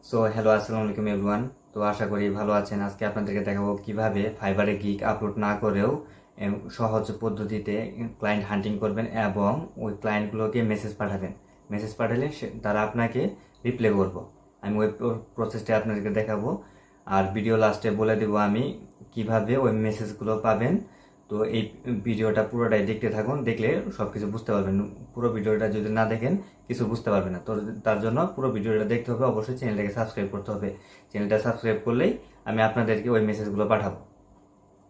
So hello, আসসালামু আলাইকুম everyone. তো আশা করি ভালো আছেন। আজকে আপনাদেরকে দেখাবো কিভাবে ফাইবারে গিগ আপলোড না করেও সহজ পদ্ধতিতে ক্লায়েন্ট হান্টিং করবেন এবং ওই ক্লায়েন্টগুলোকে মেসেজ পাঠাবেন। মেসেজ পাঠালে তারা আপনাকে রিপ্লাই করবো। আমি ওই প্রসেসটা আপনাদেরকে দেখাবো আর ভিডিও লাস্টে বলে দেবো আমি কিভাবে ওই মেসেজগুলো পাবেন। তো এই ভিডিওটা পুরোটাই দেখতে থাকুন, দেখলে সব কিছু বুঝতে পারবেন। পুরো ভিডিওটা যদি না দেখেন কিছু বুঝতে পারবেন না। তো তার জন্য পুরো ভিডিওটা দেখতে হবে, অবশ্যই চ্যানেলটাকে সাবস্ক্রাইব করতে হবে। চ্যানেলটা সাবস্ক্রাইব করলেই আমি আপনাদেরকে ওই মেসেজগুলো পাঠাবো,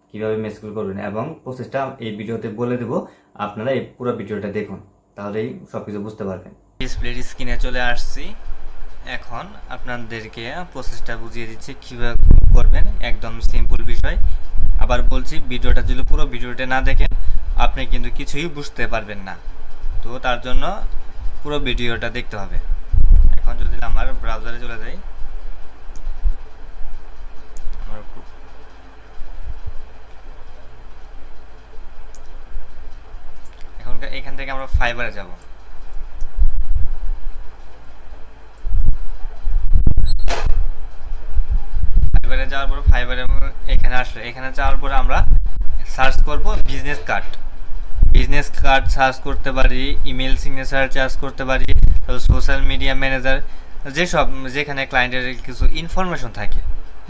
কীভাবে মেসেজগুলো করবেন এবং প্রসেসটা এই ভিডিওতে বলে দেবো। আপনারা এই পুরো ভিডিওটা দেখুন, তাহলেই সব কিছু বুঝতে পারবেন। ডিসপ্লের স্ক্রিনে চলে আসছি। এখন আপনাদেরকে প্রসেসটা বুঝিয়ে দিচ্ছি কীভাবে করবেন, একদম সিম্পল বিষয়। আবার বলছি, ভিডিওটা যদি পুরো ভিডিওটা না দেখেন আপনি কিন্তু কিছুই বুঝতে পারবেন না। তো তার জন্য পুরো ভিডিওটা দেখতে হবে। এখন যদি আমার ব্রাউজারে চলে যাই, এখন এখান থেকে আমরা ফাইবারে যাব। ফাইবারে যাওয়ার পর এখানে আসলে এখানে যাওয়ার পরে আমরা সার্চ করব business card. Business card search করতে পারি, ইমেল সিগনেচার সার্চ করতে পারি, সোশ্যাল মিডিয়া ম্যানেজার, যেখানে ক্লায়েন্টের কিছু ইনফরমেশন থাকে।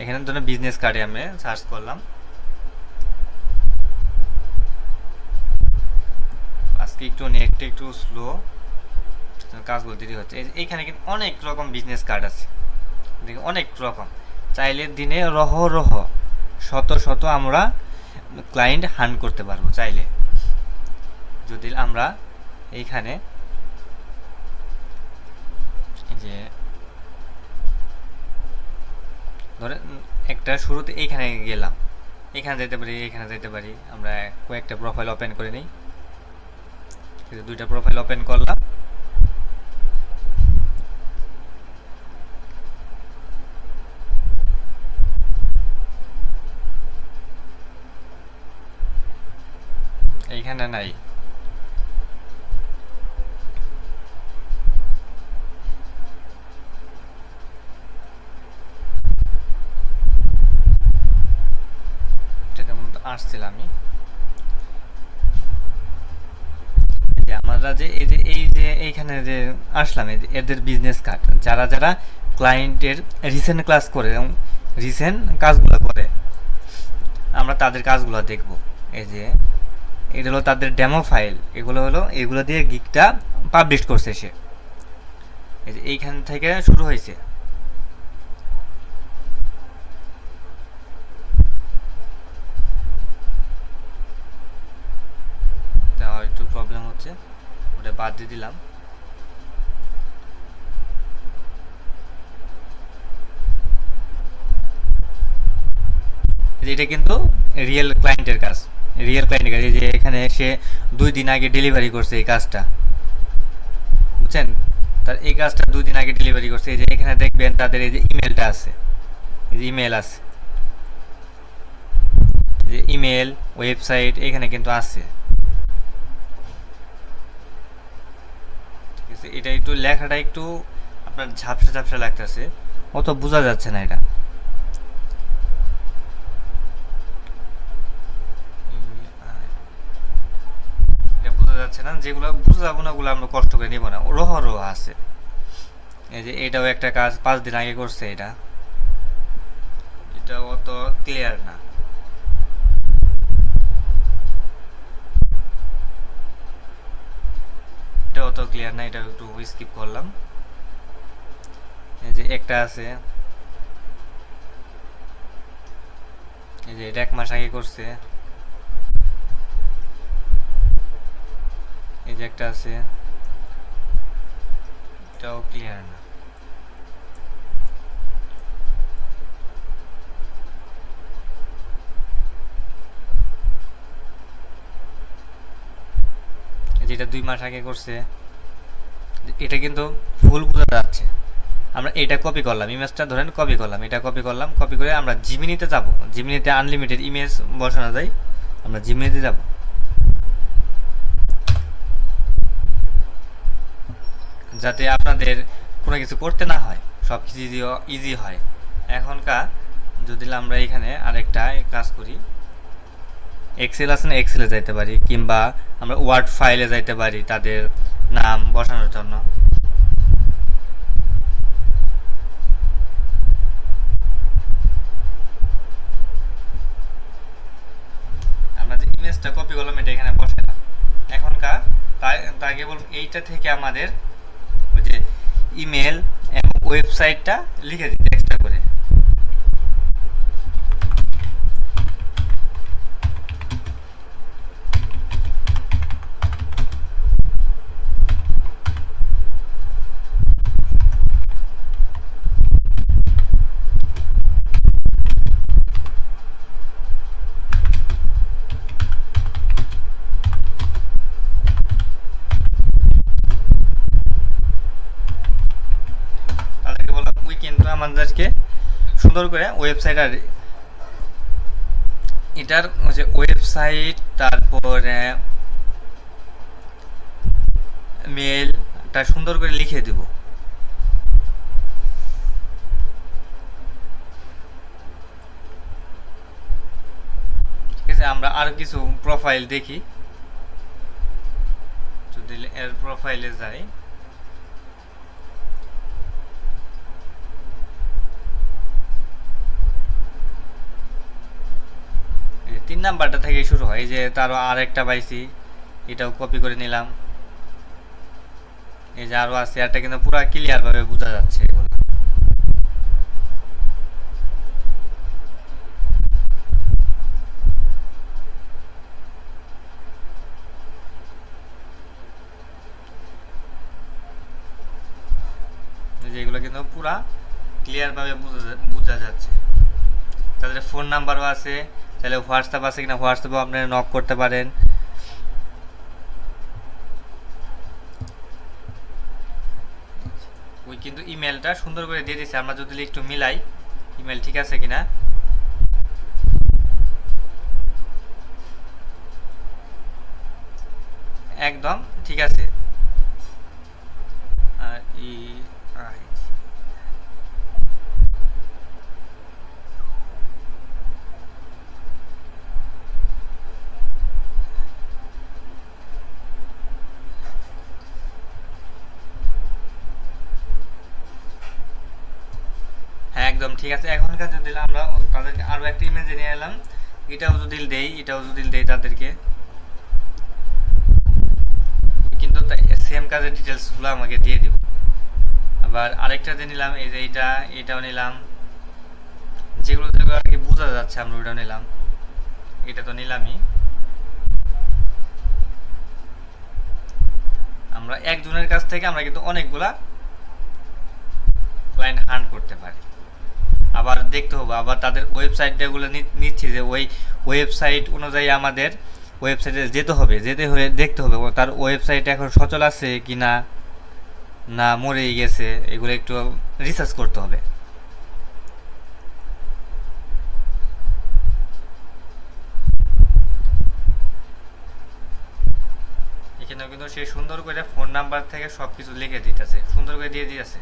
এখানে ধরুন বিজনেস কার্ডে আমি সার্চ করলাম। আজকে একটু নেটটা একটু স্লো, কাজগুলো দেরি হচ্ছে। এইখানে কিন্তু অনেক রকম বিজনেস কার্ড আছে, অনেক রকম। চাইলে দিনে শত শত আমরা ক্লায়েন্ট হান্ট করতে পারবো চাইলে। যদি আমরা এইখানে যে ধরে একটা শুরুতে এইখানে গেলাম, এখানে যেতে পারি, এখানে যেতে পারি। আমরা কয়েকটা প্রোফাইল ওপেন করে নিই। দুইটা প্রোফাইল ওপেন করলাম। এইখানে নাই, আসছিলাম আমি। আমরা যে এইখানে যে আসলাম, এদের বিজনেস কার্ড, যারা যারা ক্লায়েন্টের রিসেন্ট ক্লাস করে এবং রিসেন্ট কাজগুলো করে, আমরা তাদের কাজগুলো দেখব। এই যে এটা হলো তাদের ডেমো ফাইল, এগুলো দিয়ে গিগটা পাবলিশ করছে সে। এই যে এইখান থেকে শুরু হয়েছে। একটু প্রবলেম হচ্ছে, ওটা বাদ দিয়ে দিলাম। এটা কিন্তু রিয়েল ক্লায়েন্টের কাজ, এই যে এখানে সে 2 দিন আগে ডেলিভারি করছে এই কাজটা, বুঝছেন? তার এই কাজটা 2 দিন আগে ডেলিভারি করছে। এই যে এখানে দেখবেন তাদের এই যে ইমেলটা আছে, এই যে ইমেল আছে, যে ইমেল ওয়েবসাইট এখানে কিন্তু আছে। ঠিক আছে, এটা একটু লেখাটা একটু আপনার ঝাপসা ঝাপসা লাগতেছে, অত বোঝা যাচ্ছে না। এটা বোঝা যাচ্ছে না, যেগুলো বুঝে যাবো না ওগুলো আমরা কষ্ট করে নিব না, রহ আছে। এই যে এটাও একটা কাজ 5 দিন আগে করছে। এটা অত ক্লিয়ার না। এটা অত ক্লিয়ার না, এটা একটু স্কিপ করলাম। এই যে একটা আছে, এই যে এটা 1 মাস আগে করছে। এই যে একটা আছে, এটাও ক্লিয়ার না। যেটা 2 মাস আগে করছে, এটা কিন্তু ফুল বোঝা যাচ্ছে। আমরা এটা কপি করলাম, ইমেজটা ধরেন কপি করলাম, এটা কপি করলাম। কপি করে আমরা জিমিনিতে যাব। জিমিনিতে আনলিমিটেড ইমেজ বসানো যায়, আমরা জিমিনিতে যাব। যাতে আপনাদের কোনো কিছু করতে না হয়, সব কিছু ইজি হয়। এখনকার যদি আমরা এখানে আরেকটা কাজ করি, এক্সেল আছে না, এক্সেলে যাইতে পারি, কিংবা আমরা ওয়ার্ড ফাইলে যাইতে পারি তাদের নাম বসানোর জন্য। আমরা যে ইমেজটা কপি করলাম এটা এখানে বসালাম। এখনকার তাই কেবল এইটা থেকে আমাদের ওই যে ইমেল এবং ওয়েবসাইটটা লিখে দিতে এক্সট্রা করে। তাদেরকে বললাম ওই কিন্তু আমাদেরকে সুন্দর করে ওয়েবসাইট, আর এটার যে ওয়েবসাইট, তারপরে মেলটা সুন্দর করে লিখে দিব। ঠিক আছে, আমরা আর কিছু প্রোফাইল দেখি। যদি এর প্রোফাইলে যাই, তিন নাম্বারটা থেকে শুরু হয়, যে তারও আর একটা পাইছি, এটাও কপি করে নিলাম। এই যে আরো আছে, এটা কিন্তু পুরো ক্লিয়ার ভাবে বোঝা যাচ্ছে এগুলো। যেগুলো কিন্তু পুরা ক্লিয়ার ভাবে বোঝা যাচ্ছে। তাদের ফোন নাম্বারও আছে, তাহলে হোয়াটসঅ্যাপ আছে কিনা হোয়াটসঅ্যাপেও আপনারা নক করতে পারেন। ওই কিন্তু ইমেলটা সুন্দর করে দিয়ে দিচ্ছে। আমরা যদি একটু মিলাই ইমেল ঠিক আছে কিনা, একদম ঠিক আছে। আর হ্যাঁ একদম ঠিক আছে। এখনকার যদি আমরা তাদেরকে আরো একটা ইমেজ নিয়ে এলাম, এটাও যদি দেই তাদেরকে, কিন্তু সেম কাজের ডিটেলসগুলো আমাকে দিয়ে দিব। আবার আরেকটা যে নিলাম, এই যে এটাও নিলাম, যেগুলো যেগুলো আর কি বোঝা যাচ্ছে আমরা ওইটাও নিলাম। এটা তো নিলামই। আমরা একজনের কাছ থেকে আমরা কিন্তু অনেকগুলা ক্লায়েন্ট হান্ট করতে পারি। আবার দেখতে হবে, আবার তাদের ওয়েবসাইটগুলো নিচ্ছি, যে ওই ওয়েবসাইট অনুযায়ী আমাদের ওয়েবসাইটে যেতে হয়ে দেখতে হবে তার ওয়েবসাইট এখন সচল আছে কি না, না মরেই গেছে, এগুলো একটু রিসার্চ করতে হবে। এখানেও কিন্তু সে সুন্দর করে ফোন নাম্বার থেকে সবকিছু লিখে দিতেছে, সুন্দর করে দিয়ে দিতেছে,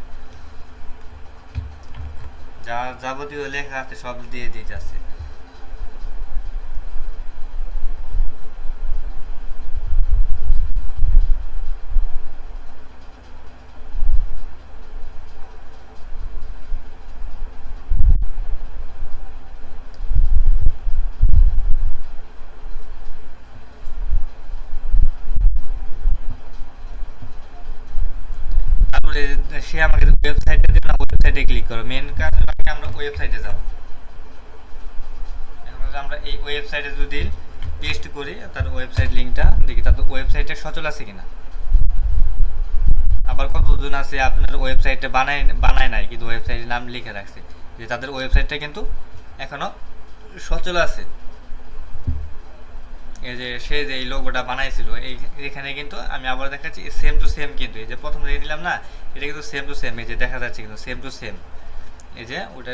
যা যাবতীয় লেখা আছে সব দিয়ে দিতেছে। তারপরে সে আমাকে ওয়েবসাইটে দিবে না, ওয়েবসাইটে ক্লিক করো। মেন কাজ হলো আমরা ওয়েবসাইটে যাব। এখন আমরা এই ওয়েবসাইটে যদি পেস্ট করি তার ওয়েবসাইট লিংকটা দেখি, তার ওয়েবসাইটে সচল আছে কিনা। আবার কতজন আছে আপনার ওয়েবসাইটে বানায় নাই, কিন্তু ওয়েবসাইটের নাম লিখে রাখছে, যে তাদের ওয়েবসাইটটা কিন্তু এখনো সচল আছে। এই যে সে যে এই লোগোটা বানাইছিল, এখানে কিন্তু আমি আবার দেখাচ্ছি সেম টু সেম, কিন্তু এই যে প্রথম যে নিলাম না, এটা কিন্তু সেম টু সেম, এই যে দেখা যাচ্ছে কিন্তু সেম টু সেম। এই যে ওটা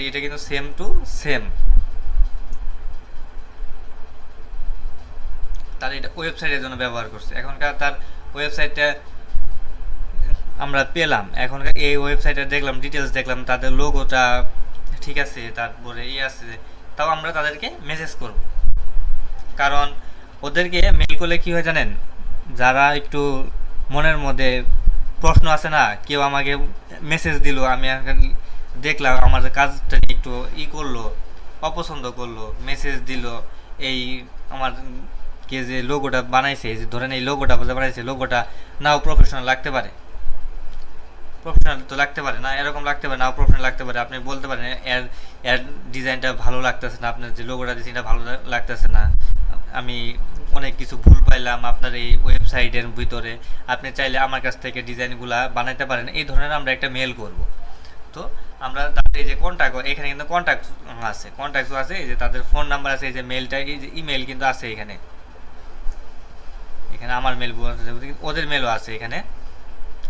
এটা কিন্তু সেম টু সেম। তার এটা ওয়েবসাইটের জন্য ব্যবহার করছে। এখনকার তার ওয়েবসাইটটা আমরা পেলাম, এখন এই ওয়েবসাইটে দেখলাম, ডিটেলস দেখলাম, তাদের লোগোটা ঠিক আছে, তারপরে আছে, তাও আমরা তাদেরকে মেসেজ করব। কারণ ওদেরকে মেল করলে কি হয় জানেন, যারা একটু মনের মধ্যে প্রশ্ন আছে না, কেউ আমাকে মেসেজ দিল, আমি দেখলাম আমার কাজটা একটু করলো, অপছন্দ করলো, মেসেজ দিল, এই আমার কে যে লোগোটা বানাইছে, যে ধরেন এই লোগোটা বানাইছে, লোগোটা নাও প্রফেশনাল লাগতে পারে, প্রফেশনাল তো লাগতে পারে না, এরকম লাগতে পারে, নাও প্রফেশনাল লাগতে পারে। আপনি বলতে পারেন এর এর ডিজাইনটা ভালো লাগতেছে না, আপনার যে লোগোটা দিয়েছে এটা ভালো লাগতেছে না, আমি অনেক কিছু ভুল পাইলাম আপনার এই ওয়েবসাইটের ভিতরে, আপনি চাইলে আমার কাছ থেকে ডিজাইনগুলা বানাইতে পারেন, এই ধরনের আমরা একটা মেল করব। তো আমরা তাদের এই যে কন্ট্যাক্ট, এখানে কিন্তু কন্ট্যাক্ট আছে, এই যে তাদের ফোন নাম্বার আছে, এই যে মেলটা, এই যে ইমেল কিন্তু আছে এখানে, এখানে আমার মেল, ওদের মেলও আছে এখানে,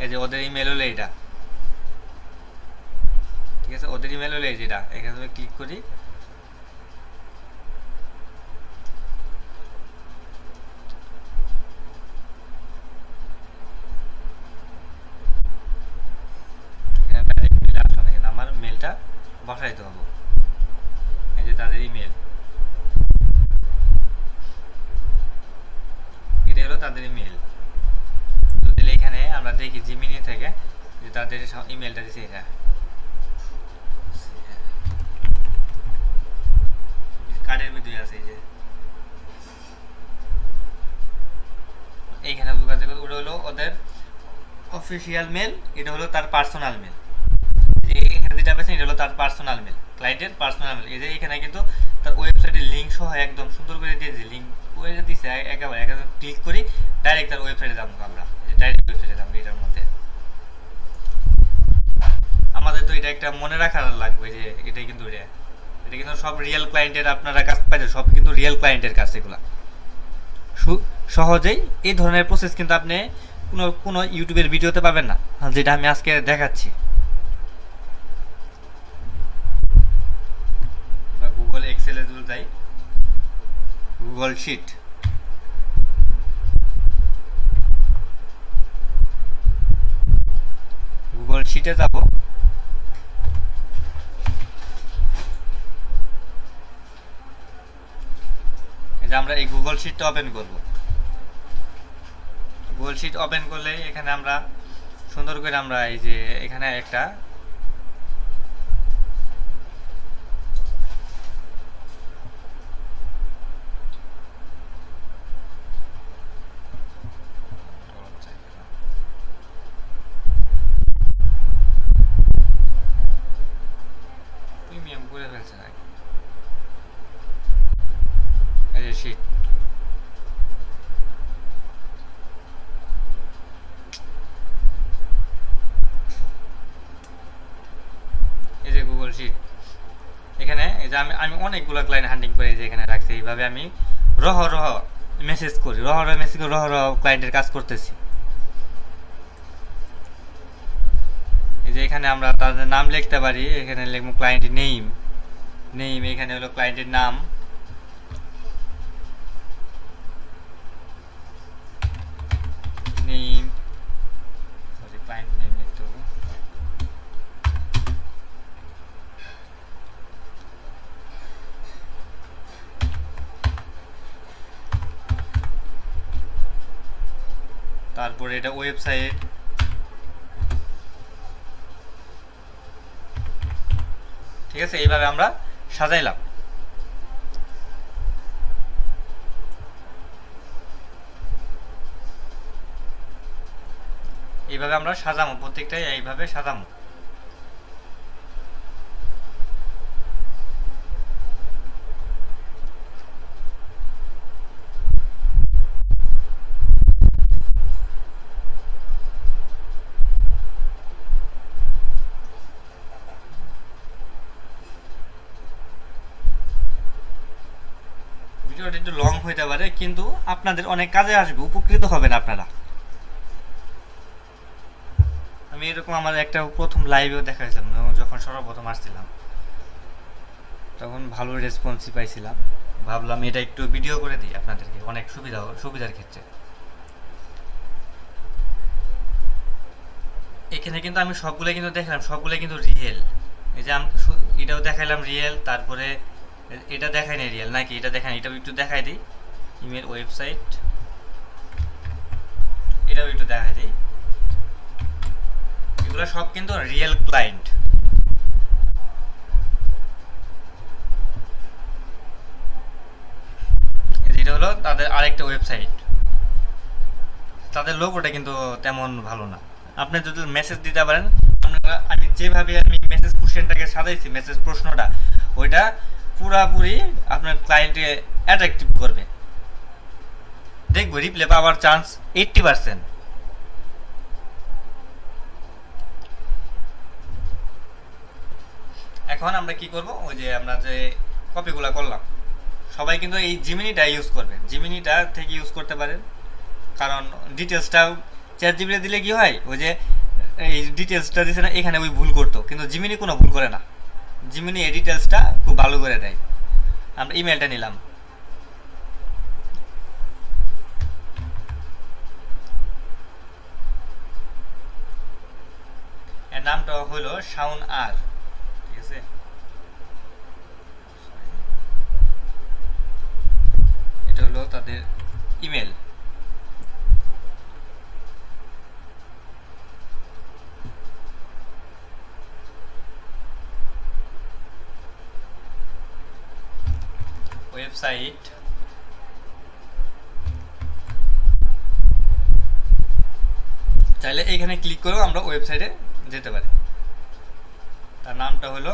এই যে ওদের ইমেল হলো এটা, ঠিক আছে, ওদের ইমেল হলো এই যেটা, এখানে ক্লিক করি, আমার মেলটা বসাইতে হবে, এই যে তাদের ইমেল, এটা হলো তাদের ইমেল। যদি এখানে আমরা দেখি জিমিনি থেকে যে তাদের ইমেলটা দিচ্ছে এটা, কার্ডের ভিতরে আছে, এই যে এইখানে যোগাযোগ, ওটা হলো ওদের অফিসিয়াল মেল, এটা হলো তার পার্সোনাল মেল, এখানে যেটা পেয়েছেন এটা হলো তার পার্সোনাল মেল, ক্লায়েন্টের পার্সোনাল মেল। এই যে এখানে কিন্তু তার ওয়েবসাইটের লিঙ্ক সহ একদম সুন্দর করে দিয়েছে, লিঙ্ক করে দিয়েছে একেবারে, ক্লিক করি ডাইরেক্ট তার ওয়েবসাইটে যাবো, আমরা ডাইরেক্ট ওয়েবসাইটে যাবো। এটার মধ্যে আমাদের তো এটা একটা মনে রাখা লাগবে যে এটা কিন্তু সব রিয়েল ক্লায়েন্টের আপনারা কাজ পাইছে, সব কিন্তু রিয়েল ক্লায়েন্টের কাজ, এগুলা সহজেই এই ধরনের প্রসেস কিন্তু আপনি কোনো ইউটিউবের ভিডিওতে পাবেন না, যেটা আমি আজকে দেখাচ্ছি। গুগল এক্সেলে যাই, গুগল শিট, গুগল শিটে যাব, এই যে আমরা এই গুগল শিটটা ওপেন করব। গুগল শিট ওপেন করলে এখানে আমরা সুন্দর করে আমরা এই যে এখানে একটা প্রিমিয়াম করে ফেলছে নাকি, এই যে শিট, এই যে গুগল শিট, এখানে এই যে আমি অনেকগুলো ক্লায়েন্ট হান্টিং করে যে এখানে রাখছি, এইভাবে আমি রহ মেসেজ করি, রহ ক্লায়েন্টের কাজ করতেছি। এই যে এখানে আমরা তাদের নাম লিখতে পারি, এখানে লিখবো ক্লায়েন্টের নেম, এখানে হলো ক্লায়েন্টের নাম, ক্লায়েন্ট নেম লিখতে হবে, তারপরে এটা ওয়েবসাইট, ঠিক আছে, এইভাবে আমরা সাজাইলাম। এইভাবে আমরা সাজাবো, প্রত্যেকটাই এইভাবে সাজাবো। ভিডিওটা একটু লং হইতে পারে, কিন্তু আপনাদের অনেক কাজে আসবে, উপকৃত হবেন আপনারা। আমি এরকম আমার একটা প্রথম লাইভেও দেখাইছিলাম, যখন সর্বপ্রথম আসছিলাম, তখন ভালো রেসপন্সই পাইছিলাম, ভাবলাম এটা একটু ভিডিও করে দিই আপনাদেরকে, অনেক সুবিধার ক্ষেত্রে। এখানে কিন্তু আমি সবগুলো কিন্তু দেখালাম, সবগুলো কিন্তু রিয়েল। এই যে আমি এটাও দেখাইলাম রিয়েল, তারপরে এটা দেখাই নাই রিয়েল নাকি, এটা দেখাই, এটাও একটু দেখাই দিই। ইমেল ওয়েবসাইট, এটাও একটু দেখাই দিই। এগুলো সব কিন্তু রিয়েল ক্লায়েন্ট। এটা হলো তাদের আরেকটা ওয়েবসাইট। তাদের লোগোটা কিন্তু তেমন ভালো না। আপনি যদি মেসেজ দিতে পারেন, আমি যেভাবে আমি মেসেজ কোশ্চেনটাকে সাজাইছি, মেসেজ প্রশ্নটা, ওইটা পুরাপুরি আপনার ক্লায়েন্টকে অ্যাট্রাকটিভ করবে। দেখবো রিপ্লে পাওয়ার চান্স 80%। এখন আমরা কি করব, ওই যে আমরা যে কপিগুলো করলাম, সবাই কিন্তু এই জিমিনিটা ইউজ করবেন, জিমিনিটা থেকে ইউজ করতে পারেন। কারণ ডিটেলসটা চ্যাট জিপিটি দিলে কি হয়, ওই যে এই ডিটেলসটা দিছে না, এখানে ওই ভুল করতো, কিন্তু জিমিনি কোনো ভুল করে না। জিমিনি এই ডিটেলসটা খুব ভালো করে দেয়। আমরা ইমেলটা নিলাম, এর নামটা হলো শাওন আর, ঠিক আছে। এটা হলো তাদের ইমেল। ওয়েবসাইট, চাইলে এখানে ক্লিক করেও আমরা ওয়েবসাইটে যেতে পারি। তার নামটা হলো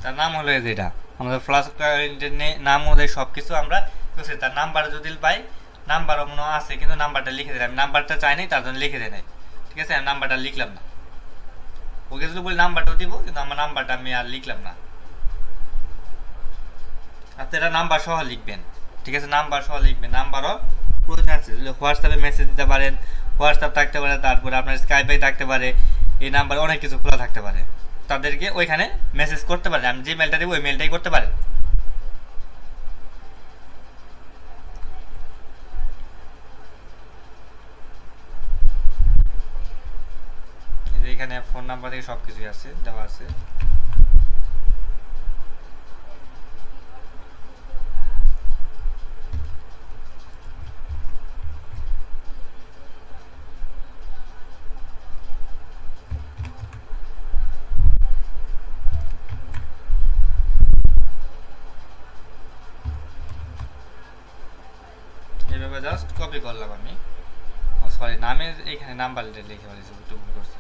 তার নাম হলো যেটা আমাদের ফ্লাশ ক্লায়েন্টের নাম অনুযায়ী সব কিছু আমরা করছি। তার নাম্বার যদি পাই, নাম্বারও মনে আছে, কিন্তু নাম্বারটা লিখে দিই, আমি নাম্বারটা চাই নাই, তার জন্য লিখে দেয় নাই। ঠিক আছে, আমি নাম্বারটা লিখলাম না। ওকে যদি বলি নাম্বারটাও দিব, কিন্তু আমার নাম্বারটা আমি আর লিখলাম না। আপনারা নাম্বার সহ লিখবেন, ঠিক আছে, নাম্বার সহ লিখবেন। নাম্বারও প্রয়োজন আছে, হোয়াটসঅ্যাপে মেসেজ দিতে পারেন, হোয়াটসঅ্যাপ থাকতে পারে, তারপরে আপনার স্কাইপে থাকতে পারে, এই নাম্বারে অনেক কিছু খোলা থাকতে পারে। তাদেরকে ওইখানে মেসেজ করতে পারেন, আমি যে মেলটা দেবো ওই মেলটাই করতে পারেন। এখানে ফোন নাম্বার থেকে সব কিছুই আছে, দেওয়া আছে। এভাবে জাস্ট কপি করলাম আমি। ও সরি, নামের এখানে নাম্বার লিখে ফেলেছি, একটু ভুল করছি।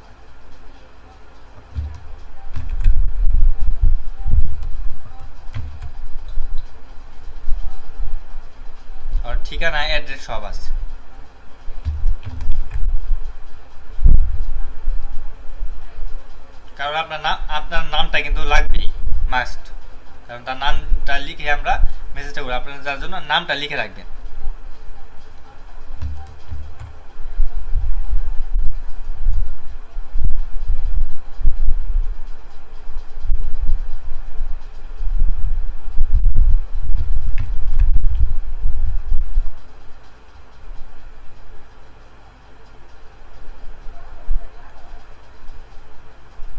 আর ঠিকানা অ্যাড্রেস সব আছে। কারণ আপনার নামটা কিন্তু লাগবেই, মাস্ট। কারণ তার নামটা লিখে আমরা মেসেজটা করি, আপনার যার জন্য নামটা লিখে রাখবেন।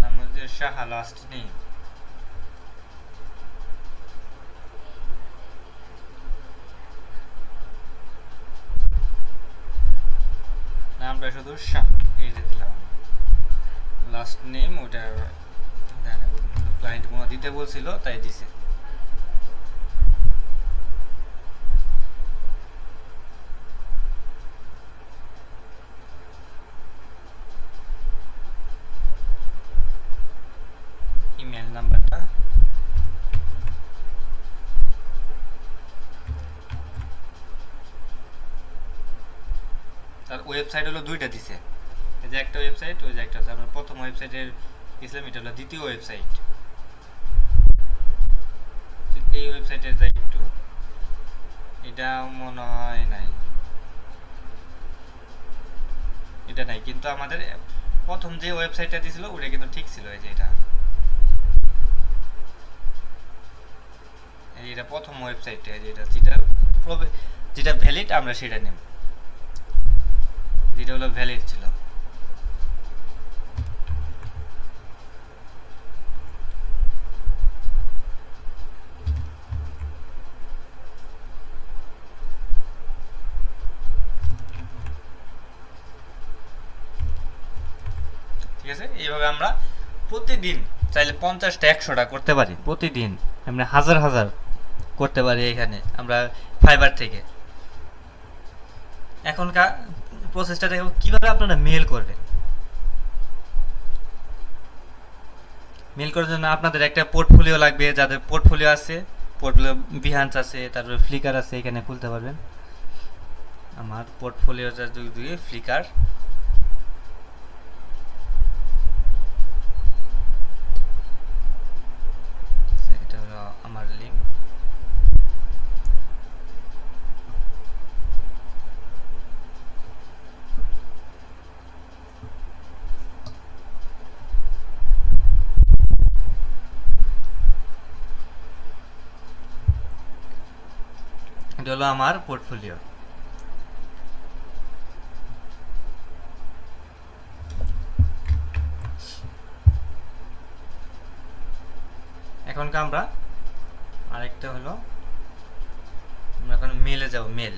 নাম হচ্ছে শাহা, লাস্ট নেই। নামটা শুধু শাহ, এই যে দিলাম। লাস্ট নেম ওটা ক্লায়েন্ট কোনো দিতে বলছিল, তাই দিছে। ইমেল নাম্বারটা, তার ওয়েবসাইট হলো দুইটা দিছে। এই যে একটা ওয়েবসাইট, ওই যে একটা আছে। আমরা প্রথম ওয়েবসাইটের গেছিলাম, এটা হলো দ্বিতীয় ওয়েবসাইট। এই ওয়েবসাইটে যাই একটু, এটা মনে হয় নাই, এটা নাই, কিন্তু আমাদের প্রথম যে ওয়েবসাইটটা দিয়েছিল ওটা কিন্তু ঠিক ছিল। এই যে এটা প্রথম ওয়েবসাইটটা, যেটা যেটা ভ্যালিড আমরা সেটা নেব, যেটা হলো ভ্যালিড ছিল। ঠিক আছে, এইভাবে আমরা প্রতিদিন চাইলে 50টা 100টা করতে পারি, প্রতিদিন আমরা হাজার হাজার করতে পারি এখানে আমরা ফাইবার থেকে। এখনকার প্রসেসটা দেখো কীভাবে আপনারা মেল করবেন। মেল করার জন্য আপনাদের একটা পোর্টফোলিও লাগবে, যাদের পোর্টফোলিও আছে, পোর্টফোলিও বিহান্স আছে, তারপরে ফ্লিকার আছে, এখানে খুলতে পারবেন। আমার পোর্টফোলিওটা দুই ফ্লিকার, এটা হলো আমার লিঙ্ক। এটা হলো আমার পোর্টফোলিও। এখনকার আমরা আরেকটা হলো, আমরা এখন মেলে যাব, মেল।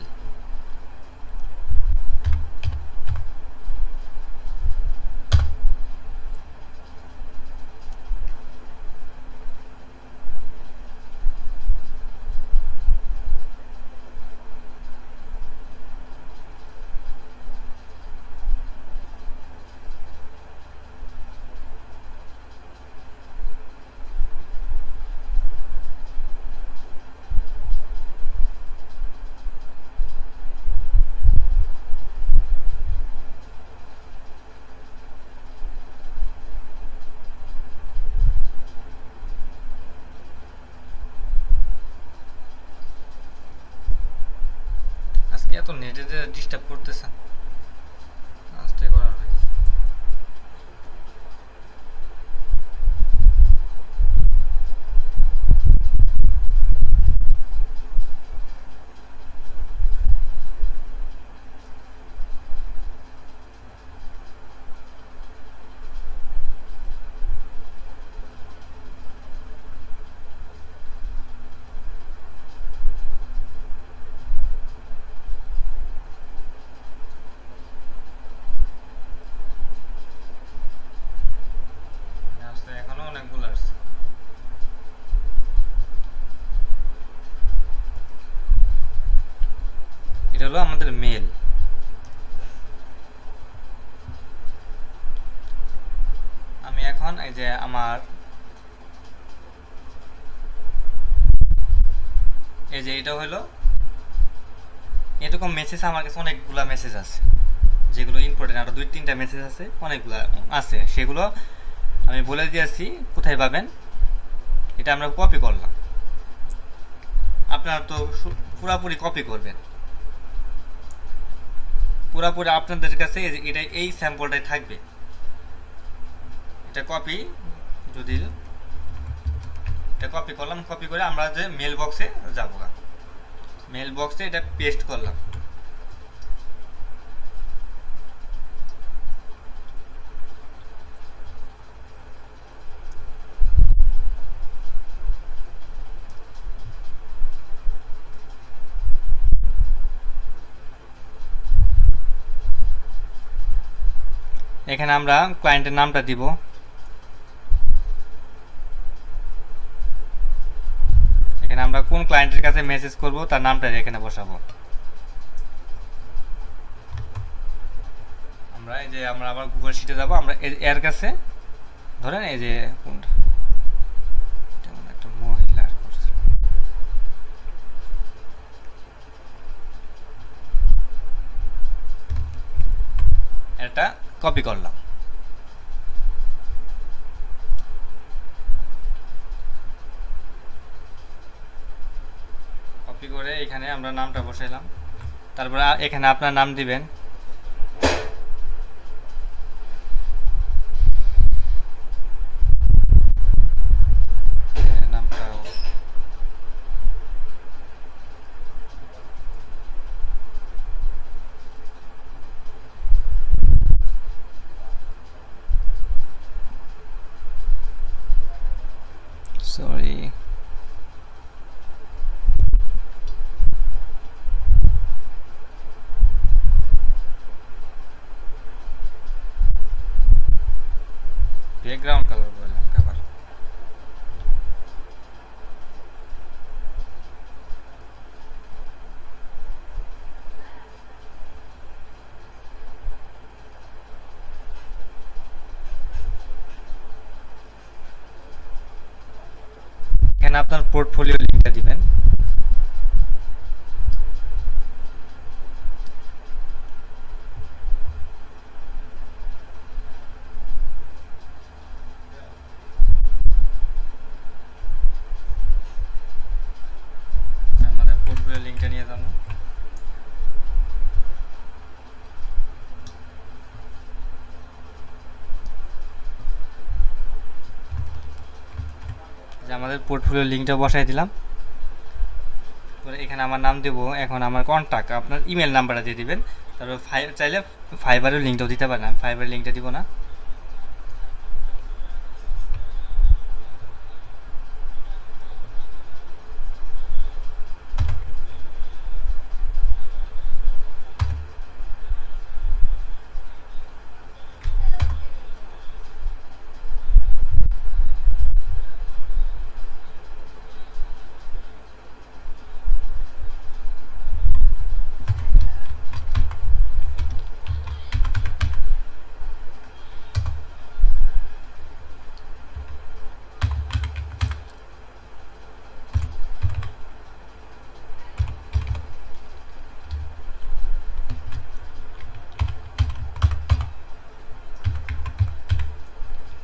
আজকে এত নেটে ডিস্টার্ব করতেছে, আস্তে করার হয়। আসতে এখনো অনেকগুলো আসছে। এটা হলো আমাদের মেল। আমি এখন এই যে আমার এই যে এটা হলো এরকম মেসেজ, আমার কাছে অনেকগুলা মেসেজ আছে যেগুলো ইম্পর্টেন্ট, আরো 2-3টা মেসেজ আছে, অনেকগুলো আছে, সেগুলো আমি বলে দিয়েছি কোথায় পাবেন। এটা আমরা কপি করলাম, আপনারা তো পুরাপুরি কপি করবেন, পুরাপুরি আপনাদের কাছে এটা এই স্যাম্পলটাই থাকবে। এটা কপি, যদি এটা কপি করলাম, কপি করে আমরা যে মেল বক্সে যাবো, মেল বক্সে এটা পেস্ট করলাম। এখানে আমরা ক্লায়েন্টের নামটা দিব, এখানে আমরা কোন ক্লায়েন্টের কাছে মেসেজ করব তার নামটা এখানে বসাবো। আমরা এই যে আমরা আবার গুগল শিটে যাব, আমরা এর কাছে ধরেন এই যে কোনটা, একটা মহিলা এটা কপি করলাম, কপি করে এখানে আমরা নামটা বসাইলাম, তারপরে এখানে আপনার নাম দিবেন। নামটা সরি ব্যাকগ্রাউন্ড কালার বললাম আবার। এখানে আপনার পোর্টফোলিও লিঙ্কটা দিবেন। আমাদের পোর্টফোলিও লিঙ্কটা নিয়ে যাবো। যে আমাদের পোর্টফোলিও লিঙ্কটা বসাই দিলাম। পরে এখানে আমার নাম দেবো, এখন আমার কন্ট্যাক্ট আপনার ইমেল নাম্বারটা দিয়ে দিবেন। তারপর চাইলে ফাইবারের লিঙ্কটাও দিতে পারেন, আমি ফাইবারের লিঙ্কটা দিব না।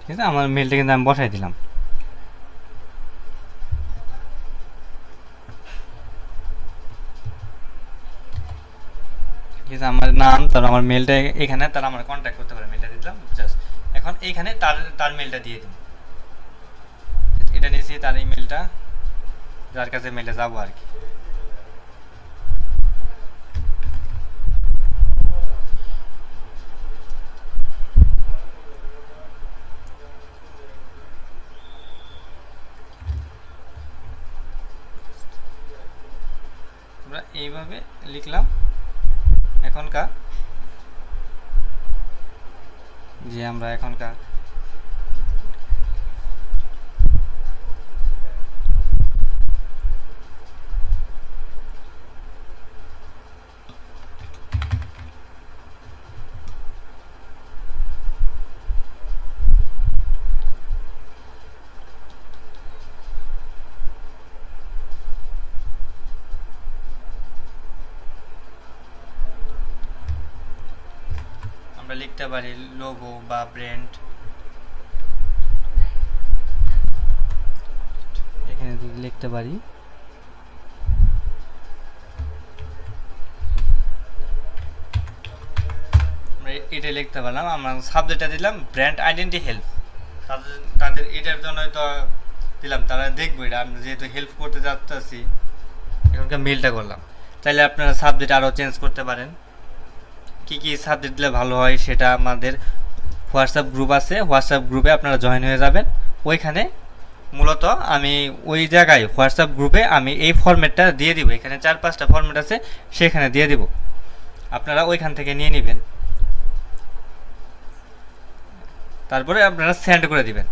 ঠিক আছে, আমার মেলটা কিন্তু আমি বসাই দিলাম। ঠিক আছে, আমার নাম, তারপর আমার মেলটা এখানে, তারা আমার কন্ট্যাক্ট করতে পারে, মেলটা দিলাম জাস্ট। এখন এইখানে তার মেলটা দিয়ে দিন। এটা নিয়েছি তার ইমেলটা, যার কাছে মেলটা যাবো আর কি। আমরা এইভাবে লিখলাম। এখনকার যে আমরা এখনকার আমরা লিখতে পারি লোগো বা ব্র্যান্ড। এখানে লিখতে পারি এটা লিখতে পারলাম। আমরা সাবজেক্টটা দিলাম ব্র্যান্ড আইডেন্টি হেল্প। তাদের এটার জন্যই তো দিলাম, তারা দেখবো এটা আমি যেহেতু হেল্প করতে যাচ্ছি। এখনকার মেলটা করলাম। চাইলে আপনারা সাবজেক্ট আরও চেঞ্জ করতে পারেন। কী কী সাবজেক্ট দিলে ভালো হয় সেটা আমাদের হোয়াটসঅ্যাপ গ্রুপ আছে, হোয়াটসঅ্যাপ গ্রুপে আপনারা জয়েন হয়ে যাবেন। ওইখানে মূলত আমি ওই জায়গায় হোয়াটসঅ্যাপ গ্রুপে আমি এই ফরম্যাটটা দিয়ে দিব। এখানে 4-5টা ফরম্যাট আছে, সেখানে দিয়ে দিব, আপনারা ওইখান থেকে নিয়ে নেবেন। তারপরে আপনারা সেন্ড করে দিবেন।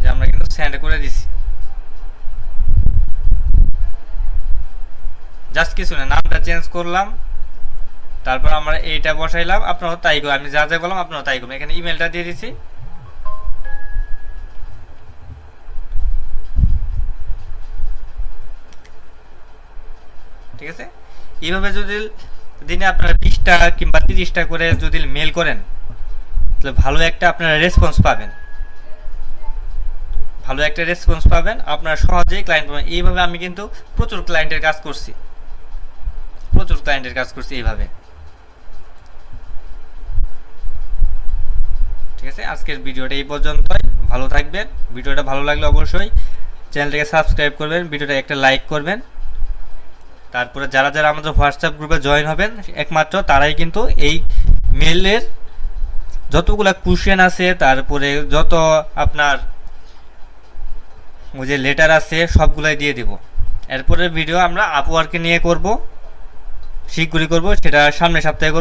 যে আমরা কিন্তু সেন্ড করে দিছি। জাস্ট কিছু না, নামটা চেঞ্জ করলাম, তারপর আমরা এইটা বসাইলাম। আপনারাও তাই করুন, আমি যা যা বললাম আপনারাও তাই করুন। এখানে ইমেলটা দিয়ে দিছি। ঠিক আছে, এইভাবে যদি দিনে আপনারা 20টা কিংবা 30টা করে যদি মেল করেন, তাহলে ভালো একটা আপনারা রেসপন্স পাবেন। ভালো একটা রেসপন্স পাবেন, আপনারা সহজেই ক্লায়েন্ট পাবেন। এইভাবে আমি কিন্তু প্রচুর ক্লায়েন্টের কাজ করছি, এইভাবে। ঠিক আছে, আজকের ভিডিওটা এই পর্যন্তই। ভালো থাকবেন। ভিডিওটা ভালো লাগলে অবশ্যই চ্যানেলটাকে সাবস্ক্রাইব করবেন, ভিডিওটা একটা লাইক করবেন। তারপরে যারা যারা আমাদের হোয়াটসঅ্যাপ গ্রুপে জয়েন হবেন একমাত্র তারাই কিন্তু এই মেলের যতগুলা কোশ্চেন আছে, তারপরে যত আপনার ওই যে লেটার আছে সবগুলাই দিয়ে দিব। এরপরে ভিডিও আমরা আপওয়ার্কে নিয়ে করব, শীঘ্রই করব, সেটা সামনের সপ্তাহে করব।